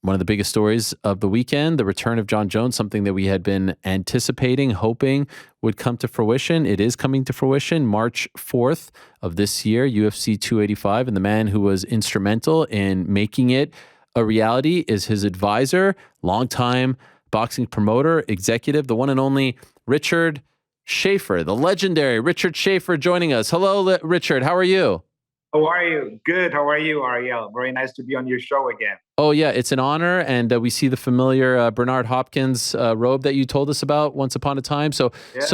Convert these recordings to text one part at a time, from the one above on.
one of the biggest stories of the weekend, the return of Jon Jones, something that we had been anticipating, hoping would come to fruition. It is coming to fruition March 4th of this year, UFC 285. And the man who was instrumental in making it a reality is his advisor, longtime boxing promoter, executive, the one and only Richard Schaefer, the legendary Richard Schaefer joining us. Hello, Richard. How are you? How are you? Good. How are you, Ariel? Very nice to be on your show again. Oh, yeah, it's an honor. And we see the familiar Bernard Hopkins robe that you told us about once upon a time. So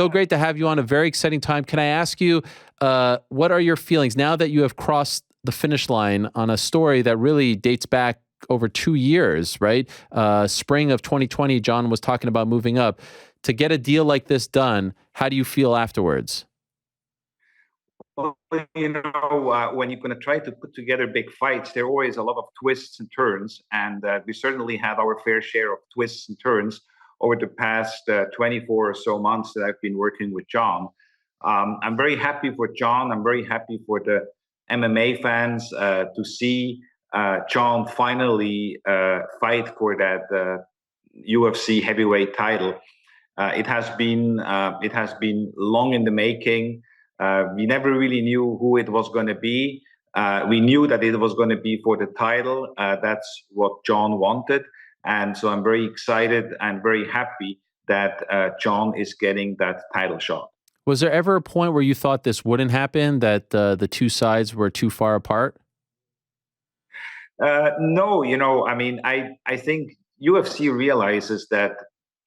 great to have you on. A very exciting time. Can I ask you, what are your feelings now that you have crossed the finish line on a story that really dates back over 2 years, right? Spring of 2020, Jon was talking about moving up. To get a deal like this done, how do you feel afterwards? Well, when you're going to try to put together big fights, there are always a lot of twists and turns. And we certainly had our fair share of twists and turns over the past 24 or so months that I've been working with Jon. I'm very happy for Jon. I'm very happy for the MMA fans to see Jon finally fight for that UFC heavyweight title. It has been long in the making. We never really knew who it was going to be. We knew that it was going to be for the title. That's what Jon wanted. And so I'm very excited and very happy that Jon is getting that title shot. Was there ever a point where you thought this wouldn't happen, that the two sides were too far apart? No, I think UFC realizes that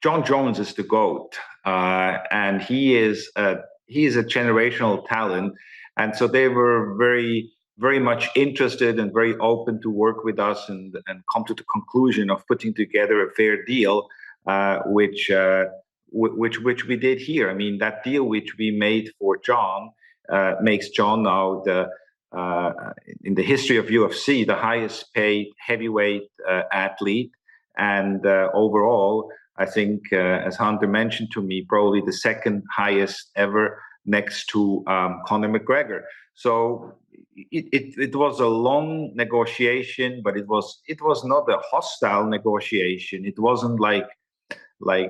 Jon Jones is the GOAT, and he is a generational talent. And so they were very, very much interested and very open to work with us and come to the conclusion of putting together a fair deal, which we did here. I mean, that deal which we made for Jon makes Jon now in the history of UFC, the highest paid heavyweight athlete. And overall, I think, as Hunter mentioned to me, probably the second highest ever, next to Conor McGregor. So it was a long negotiation, but it was not a hostile negotiation. It wasn't like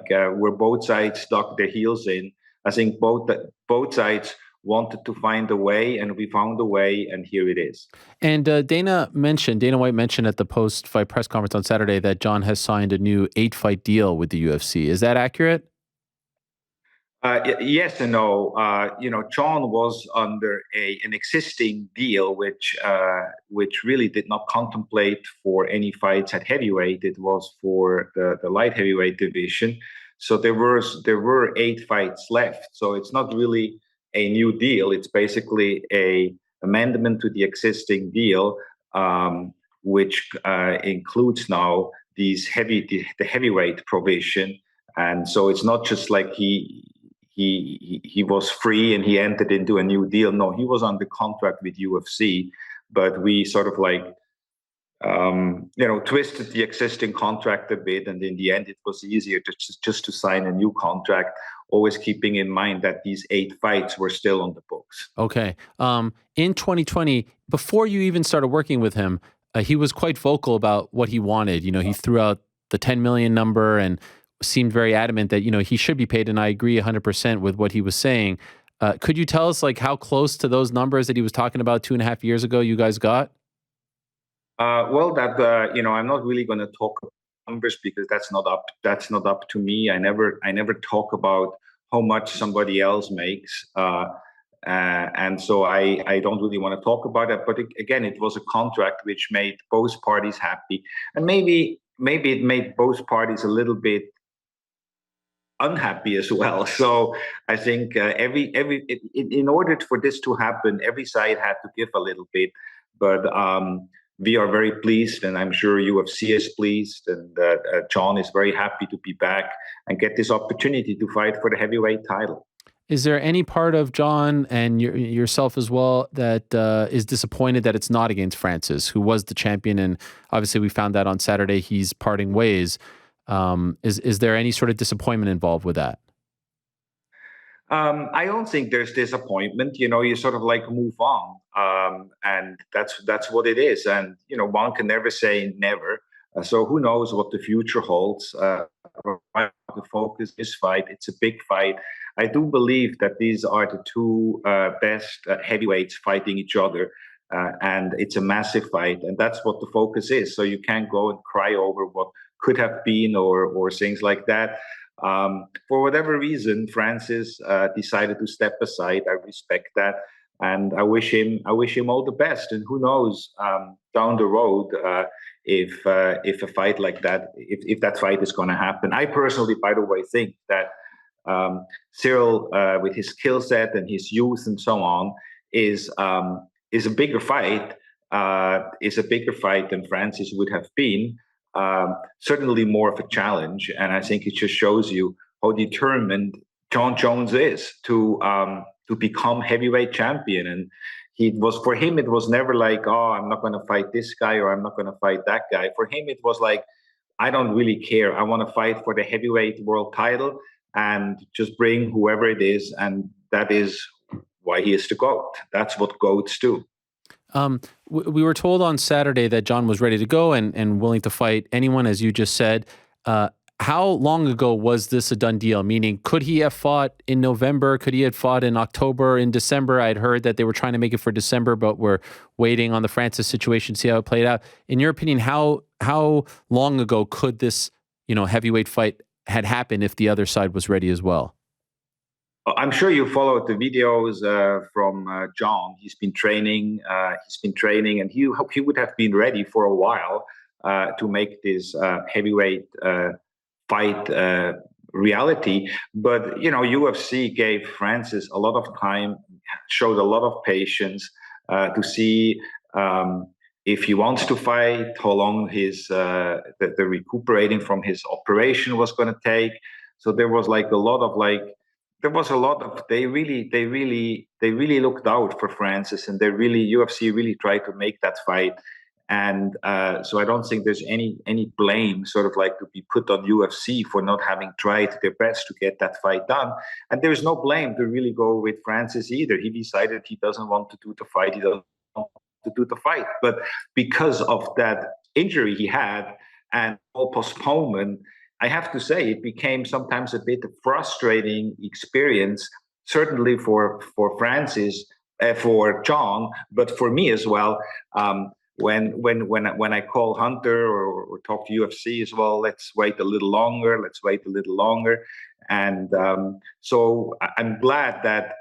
where both sides dug their heels in. I think both sides wanted to find a way, and we found a way, and here it is. And Dana White mentioned at the post-fight press conference on Saturday that Jon has signed a new 8-fight deal with the UFC. Is that accurate? Yes and no. Jon was under an existing deal, which really did not contemplate for any fights at heavyweight. It was for the light heavyweight division. So there were 8 fights left. So it's not really a new deal. It's basically a amendment to the existing deal, which includes now the heavyweight provision. And so it's not just like he was free and he entered into a new deal. No, he was under contract with UFC, but we sort of twisted the existing contract a bit, and in the end, it was easier just to sign a new contract, always keeping in mind that these 8 fights were still on the books. Okay. In 2020, before you even started working with him, he was quite vocal about what he wanted. He threw out the 10 million number and seemed very adamant that, he should be paid. And I agree 100% with what he was saying. Could you tell us how close to those numbers that he was talking about 2.5 years ago you guys got? Well, I'm not really going to talk about numbers because that's not up to me. I never talk about how much somebody else makes, and so I don't really want to talk about it. But again, it was a contract which made both parties happy, and maybe it made both parties a little bit unhappy as well. So I think in order for this to happen, every side had to give a little bit, but. We are very pleased, and I'm sure UFC is pleased, and Jon is very happy to be back and get this opportunity to fight for the heavyweight title. Is there any part of Jon and yourself as well that is disappointed that it's not against Francis, who was the champion? And obviously we found out on Saturday he's parting ways. Is there any sort of disappointment involved with that? I don't think there's disappointment. You sort of move on, and that's what it is. And one can never say never. So who knows what the future holds? Right now the focus is fight. It's a big fight. I do believe that these are the two best heavyweights fighting each other. And it's a massive fight, and that's what the focus is. So you can't go and cry over what could have been or things like that. For whatever reason, Francis decided to step aside. I respect that, and I wish him all the best. And who knows, down the road, if a fight like that, if that fight is going to happen. I personally, by the way, think that Cyril, with his skill set and his youth and so on, is a bigger fight. Is a bigger fight than Francis would have been. Certainly more of a challenge, and I think it just shows you how determined Jon Jones is to become heavyweight champion. And for him, it was never like, oh, I'm not going to fight this guy or I'm not going to fight that guy. For him, it was like, I don't really care. I want to fight for the heavyweight world title and just bring whoever it is, and that is why he is the GOAT. That's what GOATs do. We were told on Saturday that Jon was ready to go and willing to fight anyone, as you just said. How long ago was this a done deal? Meaning, could he have fought in November? Could he have fought in October, in December? I'd heard that they were trying to make it for December, but we're waiting on the Francis situation to see how it played out. In your opinion, how long ago could this heavyweight fight had happened if the other side was ready as well? I'm sure you followed the videos from Jon. He's been training. And he would have been ready for a while to make this heavyweight fight reality. But UFC gave Francis a lot of time, showed a lot of patience to see if he wants to fight, how long the recuperating from his operation was going to take. So there was they really looked out for Francis, and UFC really tried to make that fight. And so I don't think there's any blame sort of like to be put on UFC for not having tried their best to get that fight done. And there's no blame to really go with Francis either. He decided he doesn't want to do the fight. He doesn't want to do the fight. But because of that injury he had and all postponement, I have to say it became sometimes a bit of frustrating experience, certainly for Francis, for Jon, but for me as well. When I call Hunter or talk to UFC as well, let's wait a little longer. And so I'm glad that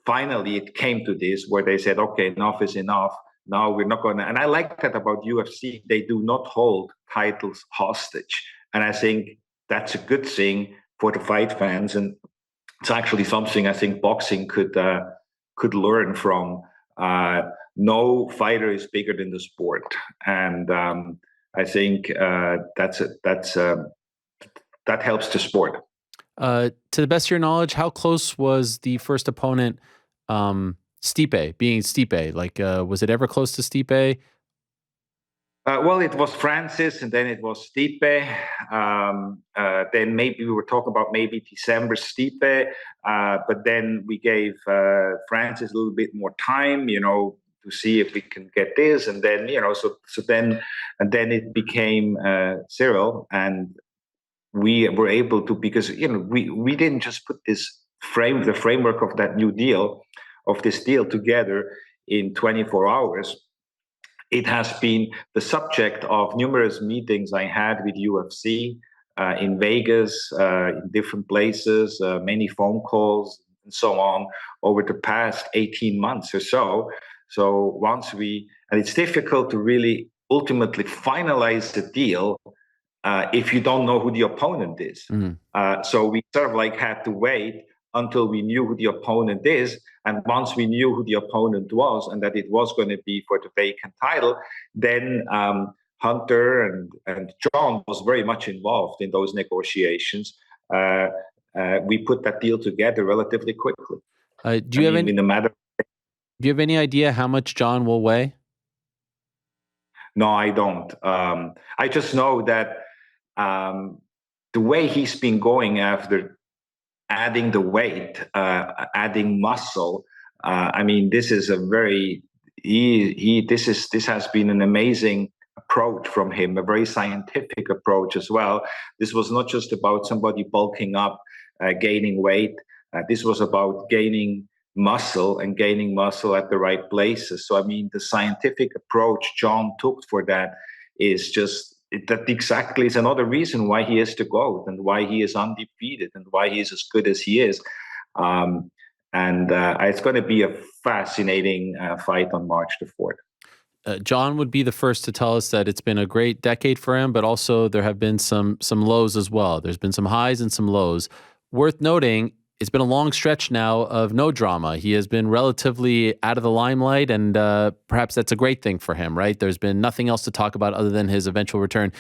finally it came to this where they said, okay, enough is enough. Now we're not going to. And I like that about UFC. They do not hold titles hostage. And I think that's a good thing for the fight fans. And it's actually something I think boxing could learn from. No fighter is bigger than the sport, and I think that helps the sport. To the best of your knowledge, how close was the first opponent, Stipe, being Stipe? Like, was it ever close to Stipe? Well, it was Francis, and then it was Stipe. Then maybe we were talking about maybe December Stipe, but then we gave Francis a little bit more time, to see if we can get this, and then then it became Cyril, and we were able to, because we didn't just put the framework of this deal together in 24 hours. It has been the subject of numerous meetings I had with UFC in Vegas, in different places, many phone calls, and so on over the past 18 months or so. So and it's difficult to really ultimately finalize the deal if you don't know who the opponent is. Mm-hmm. So we sort of had to wait until we knew who the opponent is. And once we knew who the opponent was and that it was going to be for the vacant title, then Hunter and Jon was very much involved in those negotiations. We put that deal together relatively quickly. Do you have any idea how much Jon will weigh? No, I don't. I just know that the way he's been going after adding the weight, adding muscle. This is a very this has been an amazing approach from him, a very scientific approach as well. This was not just about somebody bulking up, gaining weight. This was about gaining muscle and gaining muscle at the right places. So, I mean, the scientific approach Jon took for that is just that exactly is another reason why he is the GOAT and why he is undefeated and why he is as good as he is. And it's going to be a fascinating fight on March the 4th. Jon would be the first to tell us that it's been a great decade for him, but also there have been some lows as well. There's been some highs and some lows. Worth noting, it's been a long stretch now of no drama. He has been relatively out of the limelight, and perhaps that's a great thing for him, right? There's been nothing else to talk about other than his eventual return.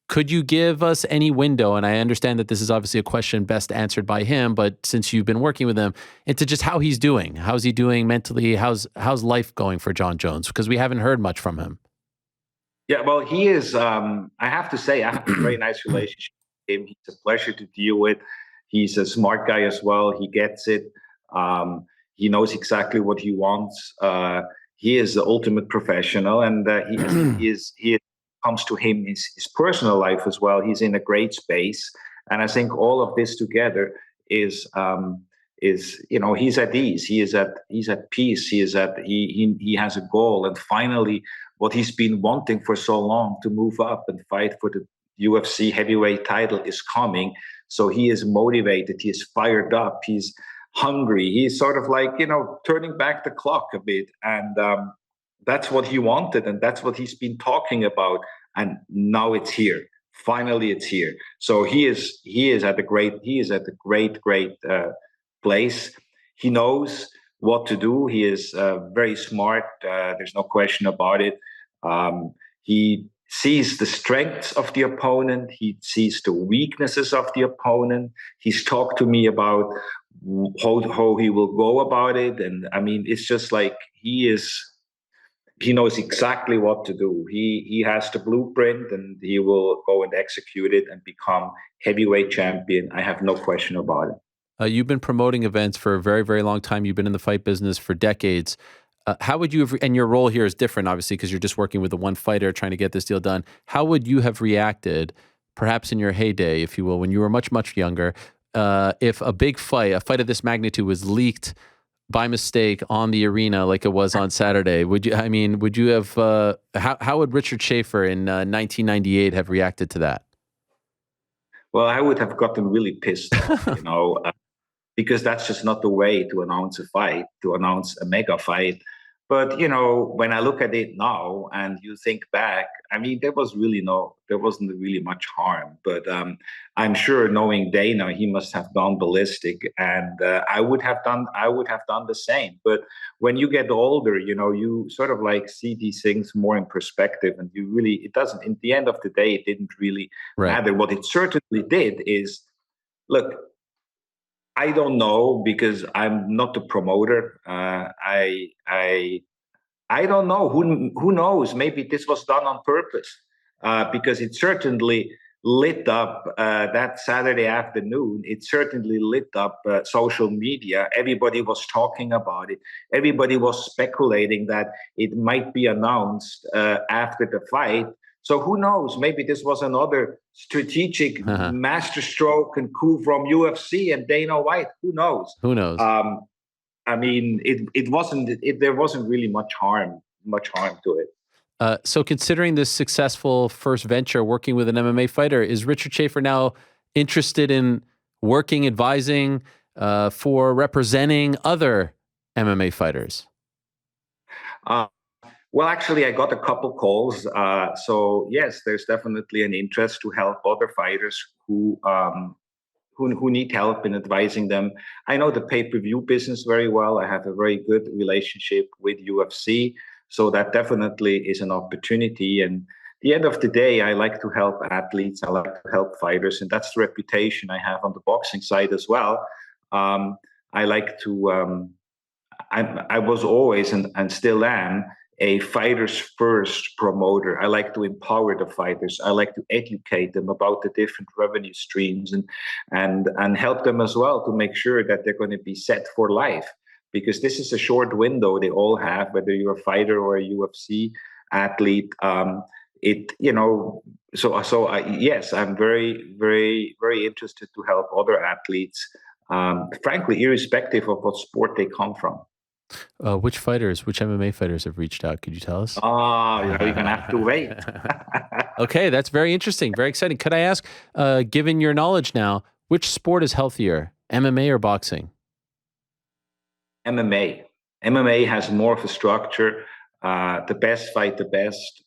Could you give us any window, and I understand that this is obviously a question best answered by him, but since you've been working with him, into just how he's doing. How's he doing mentally? How's life going for Jon Jones? Because we haven't heard much from him. Yeah, well, he is, I have to say, I have a very nice relationship with him. He's a pleasure to deal with. He's a smart guy as well. He gets it. He knows exactly what he wants. He is the ultimate professional, and he comes to him his personal life as well. He's in a great space, and I think all of this together is he's at ease. He's at peace. He has a goal, and finally, what he's been wanting for so long to move up and fight for the UFC heavyweight title is coming. So he is motivated. He is fired up. He's hungry. He's sort of like turning back the clock a bit, and that's what he wanted, and that's what he's been talking about. And now it's here. Finally, it's here. So he is at a great place. He knows what to do. He is very smart. There's no question about it. He sees the strengths of the opponent. He sees the weaknesses of the opponent. He's talked to me about how he will go about it. And I mean, it's just like he knows exactly what to do. He has the blueprint, and he will go and execute it and become heavyweight champion. I have no question about it. You've been promoting events for a very, very long time. You've been in the fight business for decades. How would you have, and your role here is different, obviously, because you're just working with the one fighter trying to get this deal done. How would you have reacted, perhaps in your heyday, if you will, when you were much, much younger, if a big fight, a fight of this magnitude was leaked by mistake on the arena like it was on Saturday? Would you have, how would Richard Schaefer in 1998 have reacted to that? Well, I would have gotten really pissed off, because that's just not the way to announce a fight, to announce a mega fight. But, when I look at it now and you think back, I mean, there wasn't really much harm. But I'm sure, knowing Dana, he must have gone ballistic, and I would have done the same. But when you get older, you sort of like see these things more in perspective, and it doesn't. In the end of the day, it didn't really matter. What it certainly did is, look, I don't know, because I'm not the promoter. I don't know. Who knows? Maybe this was done on purpose, because it certainly lit up that Saturday afternoon. It certainly lit up social media. Everybody was talking about it. Everybody was speculating that it might be announced after the fight. So who knows? Maybe this was another strategic masterstroke and coup from UFC and Dana White. Who knows? Who knows? I mean, there wasn't really much harm to it. So considering this successful first venture, working with an MMA fighter, is Richard Schaefer now interested in working, advising, for representing other MMA fighters? Well, actually, I got a couple calls. So yes, there's definitely an interest to help other fighters who need help in advising them. I know the pay-per-view business very well. I have a very good relationship with UFC, so that definitely is an opportunity. And at the end of the day, I like to help athletes. I like to help fighters, and that's the reputation I have on the boxing side as well. I like to. I was always and still am a fighters first promoter. I like to empower the fighters. I like to educate them about the different revenue streams and help them as well to make sure that they're going to be set for life, because this is a short window they all have, whether you're a fighter or a UFC athlete. yes, I'm very, very, very interested to help other athletes, frankly, irrespective of what sport they come from. Which MMA fighters have reached out? Could you tell us? You're gonna have to wait. Okay, that's very interesting, very exciting. Could I ask, given your knowledge now, which sport is healthier, MMA or boxing? MMA. MMA has more of a structure. The best fight the best.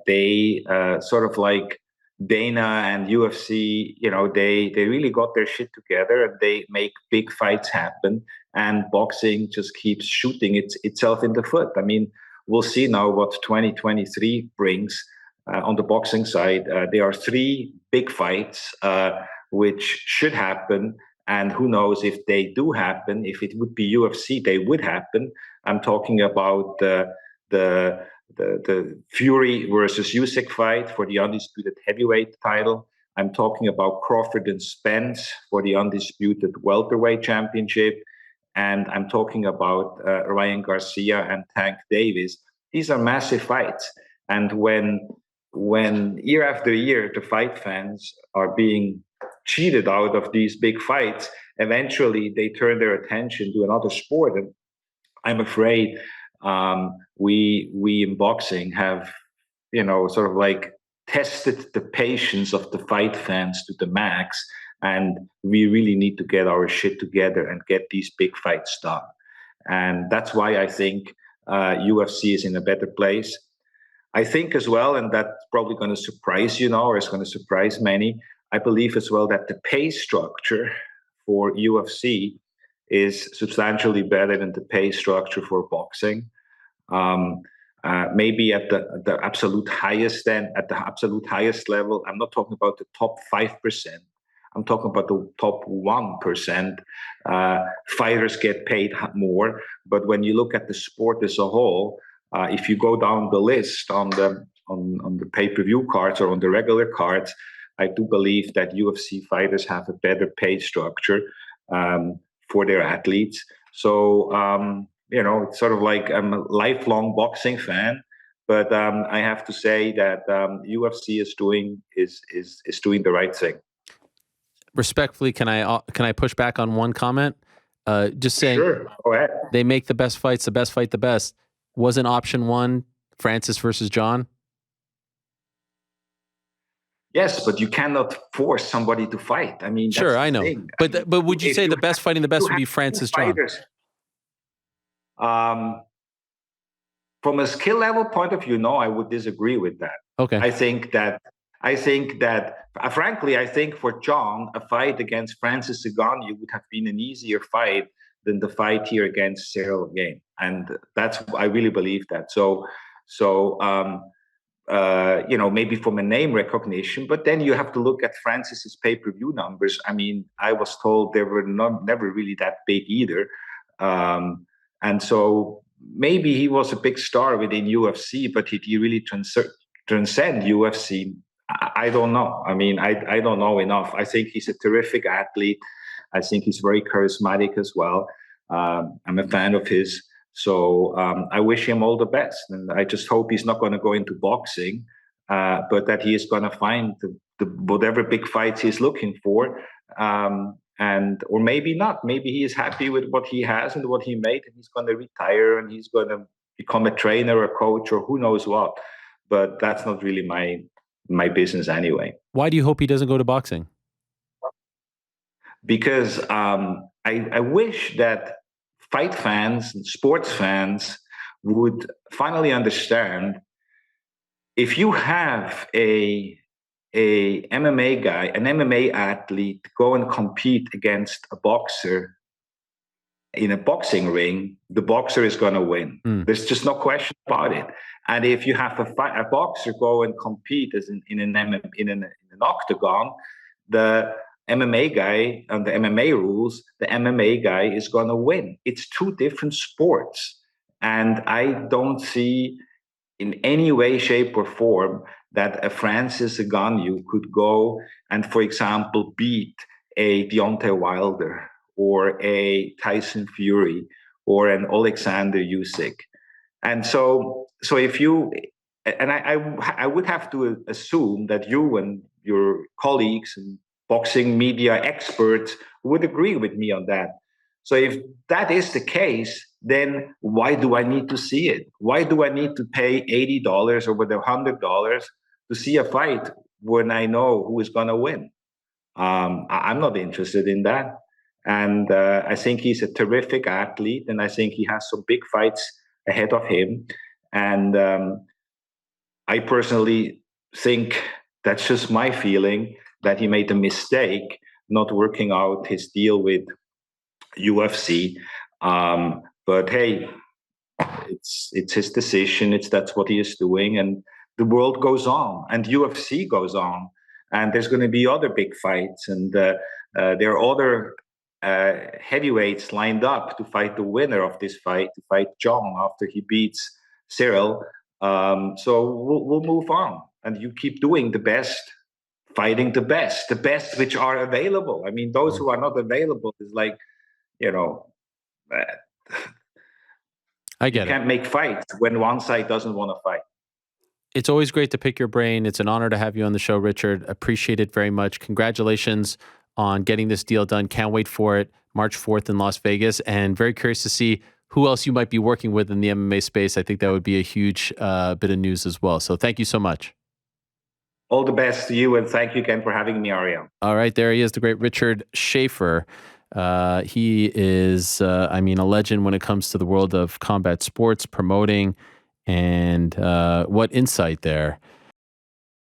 They sort of like Dana and UFC, they really got their shit together and they make big fights happen. And boxing just keeps shooting itself in the foot. I mean, we'll see now what 2023 brings on the boxing side. There are three big fights which should happen. And who knows if they do happen? If it would be UFC, they would happen. I'm talking about the Fury versus Usyk fight for the undisputed heavyweight title. I'm talking about Crawford and Spence for the undisputed welterweight championship. And I'm talking about Ryan Garcia and Tank Davis. These are massive fights. And when year after year, the fight fans are being cheated out of these big fights, eventually they turn their attention to another sport. And I'm afraid we in boxing have, sort of like tested the patience of the fight fans to the max. And we really need to get our shit together and get these big fights done. And that's why I think UFC is in a better place. I think as well, and that's probably going to surprise you now, or it's going to surprise many, I believe as well that the pay structure for UFC is substantially better than the pay structure for boxing. Maybe at the absolute highest level. I'm not talking about the top 5%. I'm talking about the top 1%. Fighters get paid more, but when you look at the sport as a whole, if you go down the list on the pay-per-view cards or on the regular cards, I do believe that UFC fighters have a better pay structure for their athletes. So it's sort of like I'm a lifelong boxing fan, but I have to say that UFC is doing the right thing. Respectfully, can I push back on one comment? Just saying, sure, go ahead. They make the best fights, the best fight the best. Wasn't option one Francis versus Jon? Yes, but you cannot force somebody to fight. I mean, sure, I know. Thing. But would you say the best fighting the best would be Francis Jon? From a skill level point of view, no, I would disagree with that. Okay. I think that, frankly, I think for Jon, a fight against Francis Ngannou would have been an easier fight than the fight here against Cyril Gane, and I really believe that. So maybe from a name recognition, but then you have to look at Francis's pay-per-view numbers. I mean, I was told they were never really that big either, and so maybe he was a big star within UFC, but did he really transcend UFC? I don't know. I mean, I don't know enough. I think he's a terrific athlete. I think he's very charismatic as well. I'm a fan of his. So I wish him all the best. And I just hope he's not going to go into boxing, but that he is going to find the whatever big fights he's looking for. Or maybe not. Maybe he is happy with what he has and what he made, and he's going to retire and he's going to become a trainer or a coach or who knows what. But that's not really my business anyway. Why do you hope he doesn't go to boxing? Because I wish that fight fans and sports fans would finally understand, if you have a MMA guy, an MMA athlete, go and compete against a boxer in a boxing ring, the boxer is going to win. There's just no question about it. And if you have a boxer go and compete as in an octagon, the MMA guy, under MMA rules, the MMA guy is going to win. It's two different sports. And I don't see in any way, shape, or form that a Francis Ngannou could go and, for example, beat a Deontay Wilder or a Tyson Fury or an Alexander Usyk. And so if you and I would have to assume that you and your colleagues and boxing media experts would agree with me on that. So if that is the case, then why do I need to see it? Why do I need to pay $80 or whether $100 to see a fight when I know who is going to win? I'm not interested in that. And I think he's a terrific athlete, and I think he has some big fights ahead of him. And I personally think, that's just my feeling, that he made a mistake not working out his deal with UFC. But hey, it's his decision. That's what he is doing, and the world goes on, and UFC goes on, and there's going to be other big fights, and there are other heavyweights lined up to fight the winner of this fight, to fight Jon after he beats Cyril. So we'll move on, and you keep doing the best, fighting the best which are available. I mean, those who are not available is like, you know, I get you can't make fights when one side doesn't want to fight. It's always great to pick your brain. It's an honor to have you on the show, Richard. Appreciate it very much. Congratulations on getting this deal done. Can't wait for it. March 4th in Las Vegas, and very curious to see who else you might be working with in the MMA space. I think that would be a huge bit of news as well. So thank you so much. All the best to you, and thank you again for having me, Ariel. All right, there he is, the great Richard Schaefer. He is, a legend when it comes to the world of combat sports, promoting, and what insight there.